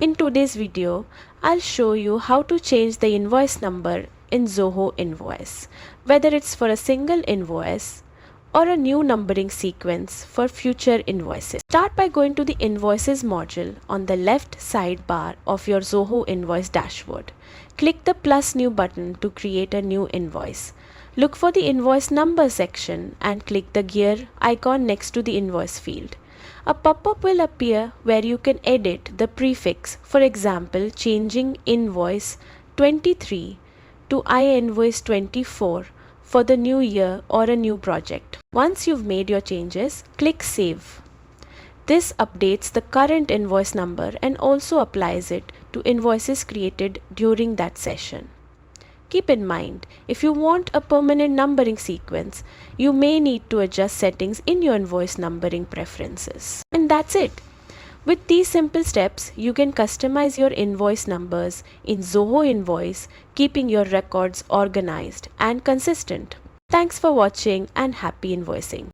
In today's video, I'll show you how to change the invoice number in Zoho Invoice, whether it's for a single invoice or a new numbering sequence for future invoices. Start by going to the Invoices module on the left sidebar of your Zoho Invoice dashboard. Click the plus new button to create a new invoice. Look for the invoice number section and click the gear icon next to the invoice field. A pop-up will appear where you can edit the prefix, for example, changing invoice 23 to invoice 24 for the new year or a new project. Once you've made your changes, click Save. This updates the current invoice number and also applies it to invoices created during that session. Keep in mind, if you want a permanent numbering sequence, you may need to adjust settings in your invoice numbering preferences. And that's it. With these simple steps, you can customize your invoice numbers in Zoho Invoice, keeping your records organized and consistent. Thanks for watching and happy invoicing.